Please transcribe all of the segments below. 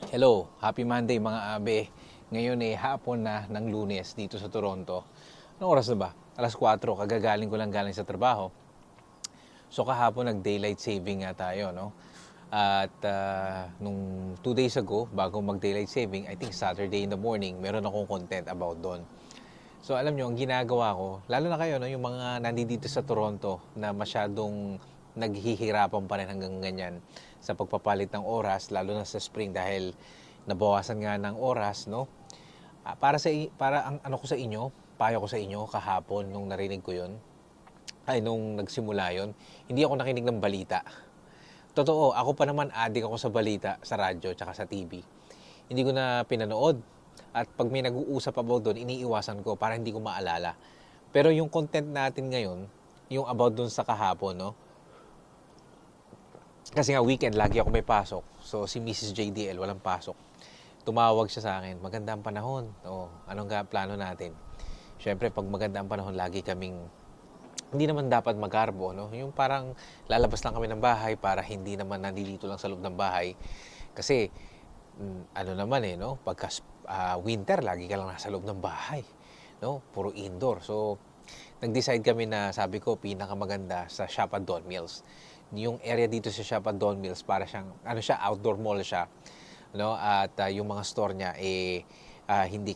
Hello, happy Monday mga abe. Ngayon hapon na ng Lunes dito sa Toronto. Anong oras na ba? Alas 4, kagagaling ko lang galing sa trabaho. So kahapon nag-daylight saving nga tayo, no? At nung 2 days ago, bago mag-daylight saving, I think Saturday in the morning, meron akong content about doon. So alam nyo, ang ginagawa ko, lalo na kayo, no, yung mga nandito sa Toronto na masyadong naghihirapan pa rin hanggang ganyan sa pagpapalit ng oras, lalo na sa spring dahil nabawasan nga ng oras, no? Para ang ano ko sa inyo, payo ko sa inyo kahapon nung narinig ko 'yon, ay nung nagsimula 'yon, hindi ako nakinig ng balita. Totoo, ako pa naman addict ako sa balita, sa radyo, tsaka sa TV. Hindi ko na pinanood. At pag may nag-uusap about doon, iniiwasan ko para hindi ko maalala. Pero yung content natin ngayon, yung about doon sa kahapon, no? Kasi nga weekend, lagi ako may pasok. So si Mrs. JDL, walang pasok. Tumawag siya sa akin, maganda ang panahon. O, anong plano natin? Siyempre, pag maganda ang panahon, lagi kaming hindi naman dapat magarbo, no? Yung parang lalabas lang kami ng bahay para hindi naman nandito lang sa loob ng bahay. Kasi, ano naman no? Pagka winter, lagi ka lang nasa loob ng bahay, no? Puro indoor. So, nag-decide kami na, sabi ko, pinakamaganda sa Shop at Don Mills. Yung area dito sa Shop at Don Mills, para siyang, ano siya, outdoor mall siya, no? At yung mga store niya, hindi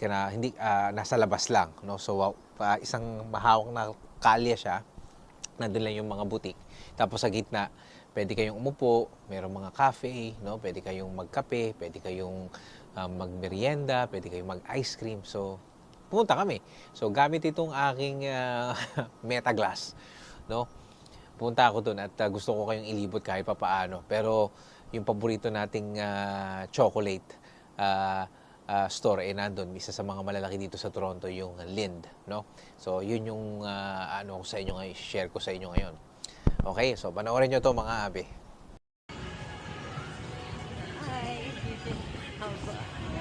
nasa labas lang, no? So, isang mahawak na kalye siya, nandun lang yung mga butik. Tapos sa gitna, pwede kayong umupo, mayroong mga cafe, no? Pwede kayong magkape, pwede kayong magmerienda, pwede kayong mag-ice cream. So, pumunta kami. So, gamit itong aking Meta Glass, no? Pumunta ako doon at gusto ko kayong ilibot kahit pa paano. Pero, yung paborito nating chocolate store nandun, isa sa mga malalaki dito sa Toronto, yung Lind, no? So, yun yung ano sa inyo ngayon, share ko sa inyo ngayon. Okay, so panoorin nyo to mga abe.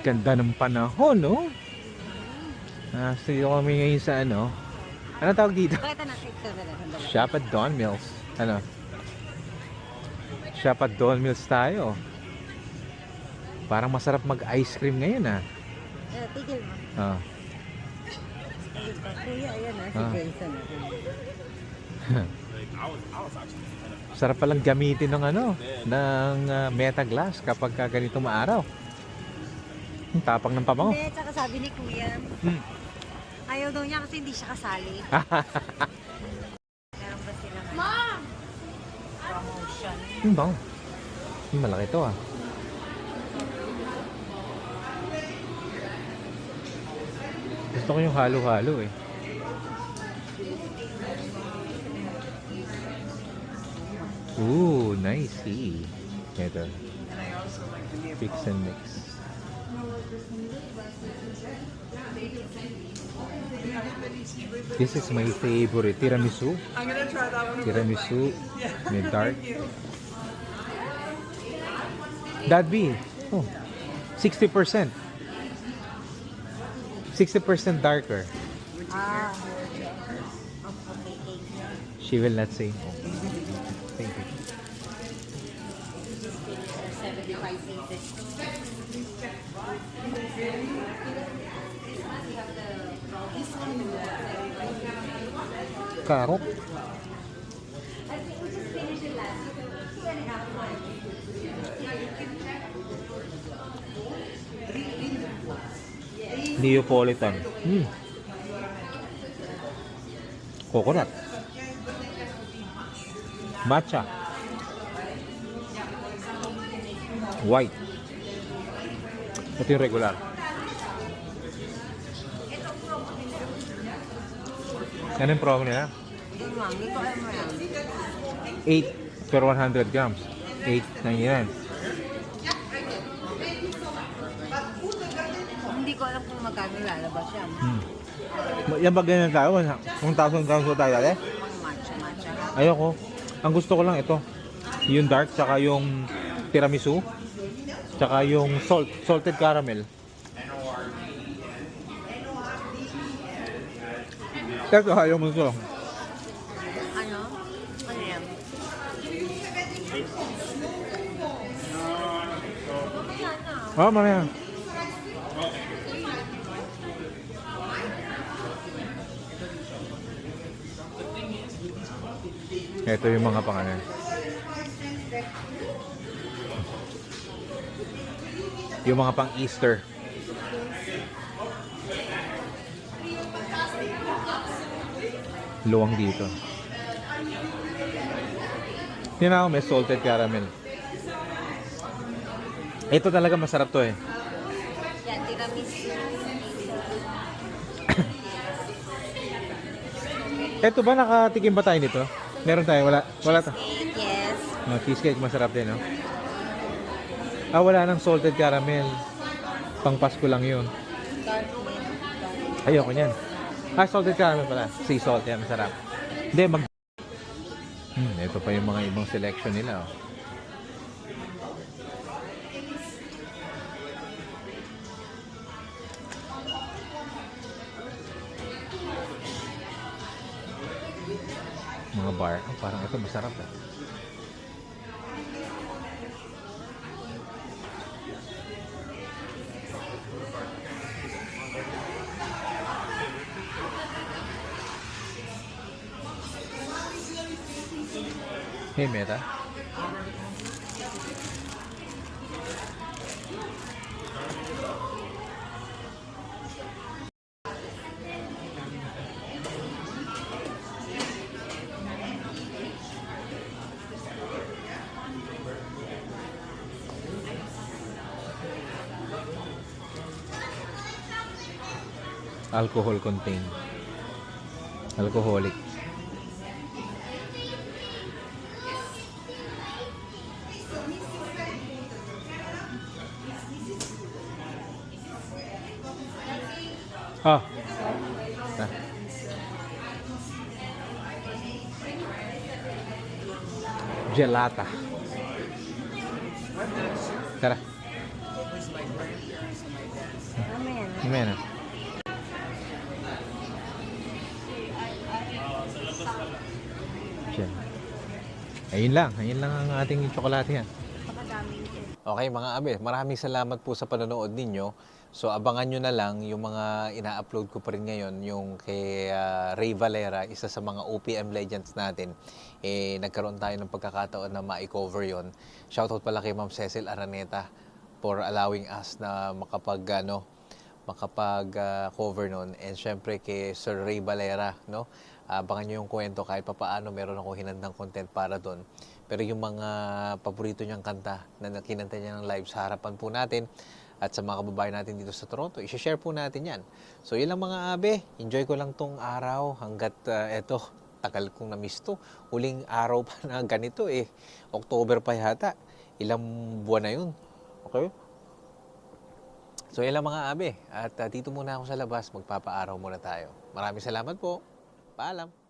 Ganda ng panahon, no? Sige kami ngayon sa ano? Ano tawag dito? Shop at Don Mills. Ano? Shop at Don Mills tayo. Parang masarap mag-ice cream ngayon, Tigil mo. Kuya, ayan si Jensen. Sarap palang gamitin ng ng Meta Glass kapag ganitong maaraw. Tapang ng pabango. Hindi, tsaka sabi ni Kuya, ayaw daw niya kasi hindi siya kasali. Meron ba sila? Mom! Promotion. Bang. Malaki to Gusto ko yung halo-halo Ooh, nice. Ito. Fix and mix. This is my favorite. Tiramisu. I'm gonna try that one. Tiramisu. May dark. That be. Oh. 60%. 60% darker. She will not say. Thank you. 75 pieces. Karot. Neapolitan. Coconut. Matcha. White. Ito yung regular. Ano yung promo nila? Yung ma'am, ito ay mo yan. 8 per 100 grams. 8.99. Hindi ko alam kung magkano lalabas yan. Yan ba ganyan tayo? 1,000 grams po tayo dali? Matcha. Ayoko. Ang gusto ko lang ito. Yung dark, tsaka yung tiramisu, tsaka yung salted caramel. Ito, ayaw mo ito. Ano? Ano yan? Mamaya na. Oh, mamaya. Ito yung mga pangalan. Yung mga pang Easter. Luwang dito. Tingnan ako, may salted caramel. Ito talaga masarap to eh. Yan, tiramisu. Ito ba, nakatikim ba tayo nito? Meron tayo, wala? Wala to. Cheesecake, yes. No, cheesecake masarap din, no? Wala ng salted caramel. Pang Pasko lang yun. Dark mint. Ayoko niyan. Salted caramel pala. Sea salt, yan, masarap. Hindi, ito pa yung mga ibang selection nila, oh. Mga bar. Parang ito masarap, eh. Hey, Meta. Alcohol contained. Alcoholic. Ah. Gelata. Tara. Mamaya na. Mamaya na. Ayun lang ang ating tsokolate yan. Napakadaming ito. Okay mga abe, maraming salamat po sa panonood ninyo. So abangan nyo na lang yung mga ina-upload ko pa rin ngayon, yung kay Ray Valera, isa sa mga OPM legends natin. Nagkaroon tayo ng pagkakataon na ma-cover yon. Shoutout pala kay Ma'am Cecil Araneta for allowing us na makapag-cover nun. And syempre kay Sir Ray Valera, no? Abangan nyo yung kwento kahit papaano meron akong hinandang content para doon. Pero yung mga paborito niyang kanta na kinanta niya ng live sa harapan po natin at sa mga kababayan natin dito sa Toronto, i-share po natin yan. So yun lang mga abe, enjoy ko lang tong araw hanggat eto, tagal kong na-miss to. Huling araw pa na ganito eh, October pa yata. Ilang buwan na yun. Okay? So yun lang mga abe, at dito muna ako sa labas, magpapaaraw muna tayo. Maraming salamat po. Paalam.